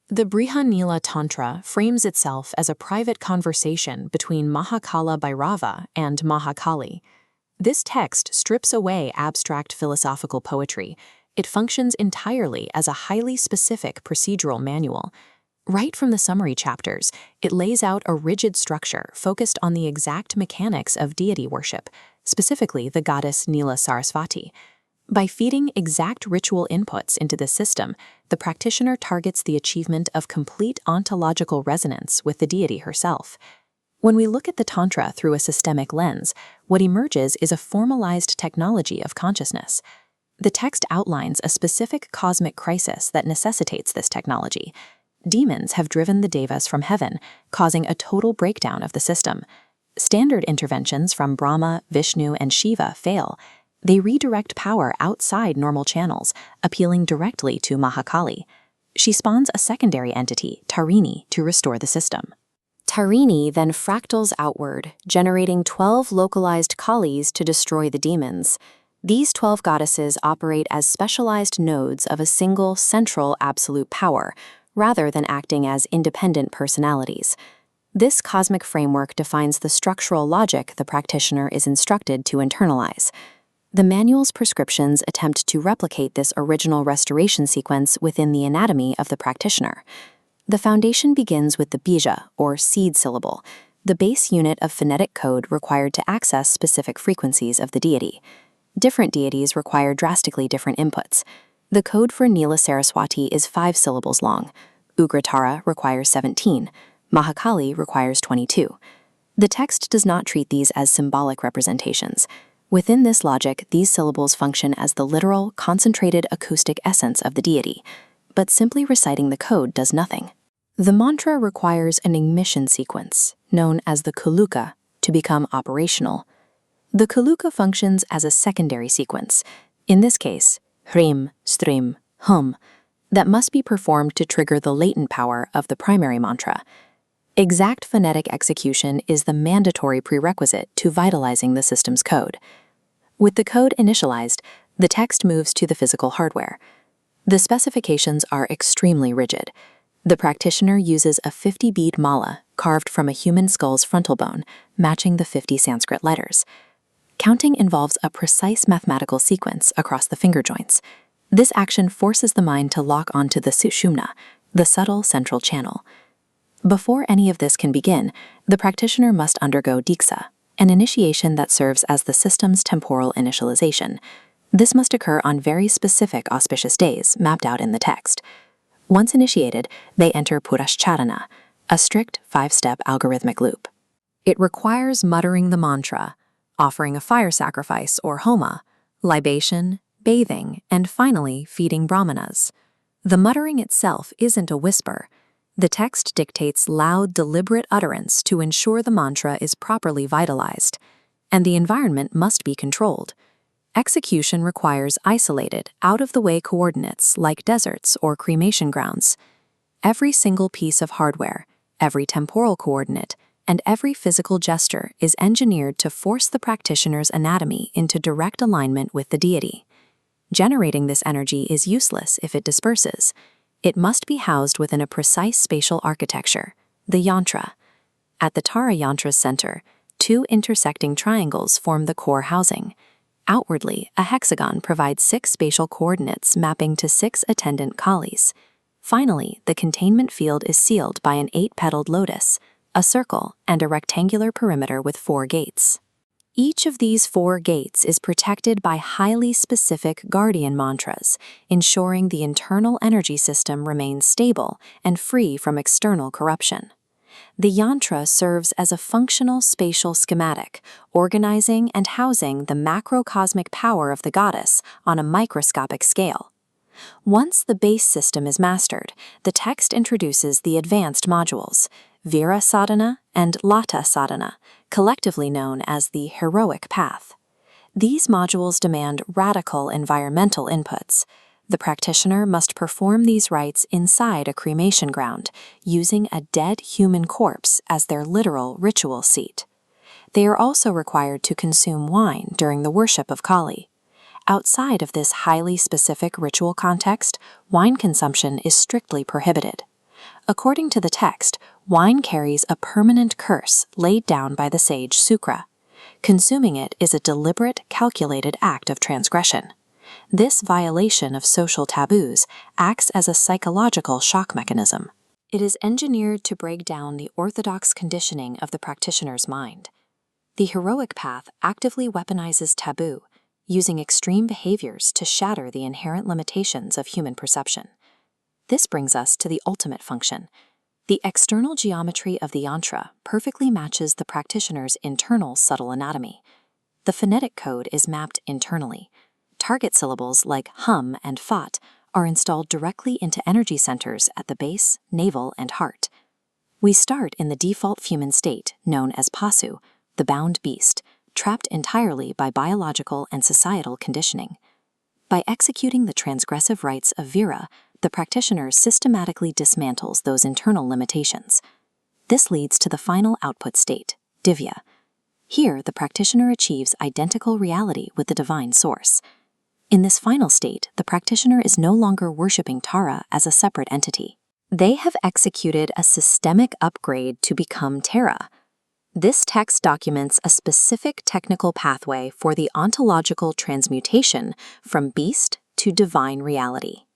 The Brihannila Tantra frames itself as a private conversation between Mahakala Bhairava and Mahakali. This text strips away abstract philosophical poetry. It functions entirely as a highly specific procedural manual. Right from the summary chapters, it lays out a rigid structure focused on the exact mechanics of deity worship, specifically the goddess Nila Sarasvati. By feeding exact ritual inputs into the system, the practitioner targets the achievement of complete ontological resonance with the deity herself. When we look at the Tantra through a systemic lens, what emerges is a formalized technology of consciousness. The text outlines a specific cosmic crisis that necessitates this technology. Demons have driven the devas from heaven, causing a total breakdown of the system. Standard interventions from Brahma, Vishnu, and Shiva fail. They redirect power outside normal channels, appealing directly to Mahakali. She spawns a secondary entity, Tarini, to restore the system. Tarini then fractals outward, generating 12 localized Kalis to destroy the demons. These 12 goddesses operate as specialized nodes of a single central absolute power, rather than acting as independent personalities. This cosmic framework defines the structural logic the practitioner is instructed to internalize. The manual's prescriptions attempt to replicate this original restoration sequence within the anatomy of the practitioner. The foundation begins with the bija, or seed syllable, the base unit of phonetic code required to access specific frequencies of the deity. Different deities require drastically different inputs. The code for Nila Saraswati is 5 syllables long. Ugratara requires 17. Mahakali requires 22. The text does not treat these as symbolic representations. Within this logic, these syllables function as the literal, concentrated acoustic essence of the deity, but simply reciting the code does nothing. The mantra requires an ignition sequence, known as the kuluka, to become operational. The kuluka functions as a secondary sequence, in this case, hrim, strim, hum, that must be performed to trigger the latent power of the primary mantra. Exact phonetic execution is the mandatory prerequisite to vitalizing the system's code. With the code initialized, the text moves to the physical hardware. The specifications are extremely rigid. The practitioner uses a 50-bead mala carved from a human skull's frontal bone, matching the 50 Sanskrit letters. Counting involves a precise mathematical sequence across the finger joints. This action forces the mind to lock onto the sushumna, the subtle central channel. Before any of this can begin, the practitioner must undergo diksha, an initiation that serves as the system's temporal initialization. This must occur on very specific auspicious days mapped out in the text. Once initiated, they enter Purashcharana, a strict 5-step algorithmic loop. It requires muttering the mantra, offering a fire sacrifice or homa, libation, bathing, and finally feeding brahmanas. The muttering itself isn't a whisper. The text dictates loud, deliberate utterance to ensure the mantra is properly vitalized, and the environment must be controlled. Execution requires isolated, out-of-the-way coordinates like deserts or cremation grounds. Every single piece of hardware, every temporal coordinate, and every physical gesture is engineered to force the practitioner's anatomy into direct alignment with the deity. Generating this energy is useless if it disperses. It must be housed within a precise spatial architecture, the yantra. At the Tara yantra's center, 2 intersecting triangles form the core housing. Outwardly, a hexagon provides 6 spatial coordinates mapping to 6 attendant kalis. Finally, the containment field is sealed by an 8-petaled lotus, a circle, and a rectangular perimeter with 4 gates. Each of these 4 gates is protected by highly specific guardian mantras, ensuring the internal energy system remains stable and free from external corruption. The yantra serves as a functional spatial schematic, organizing and housing the macrocosmic power of the goddess on a microscopic scale. Once the base system is mastered, the text introduces the advanced modules, Vira Sadhana and Lata Sadhana, collectively known as the heroic path. These modules demand radical environmental inputs. The practitioner must perform these rites inside a cremation ground, using a dead human corpse as their literal ritual seat. They are also required to consume wine during the worship of Kali. Outside of this highly specific ritual context, wine consumption is strictly prohibited. According to the text, wine carries a permanent curse laid down by the sage Sukra. Consuming it is a deliberate, calculated act of transgression. This violation of social taboos acts as a psychological shock mechanism. It is engineered to break down the orthodox conditioning of the practitioner's mind. The heroic path actively weaponizes taboo, using extreme behaviors to shatter the inherent limitations of human perception. This brings us to the ultimate function. The external geometry of the yantra perfectly matches the practitioner's internal subtle anatomy. The phonetic code is mapped internally. Target syllables like hum and fat are installed directly into energy centers at the base, navel, and heart. We start in the default human state, known as pasu, the bound beast, trapped entirely by biological and societal conditioning. By executing the transgressive rites of vira, the practitioner systematically dismantles those internal limitations. This leads to the final output state, divya. Here, the practitioner achieves identical reality with the divine source. In this final state, the practitioner is no longer worshipping Tara as a separate entity. They have executed a systemic upgrade to become Tara. This text documents a specific technical pathway for the ontological transmutation from beast to divine reality.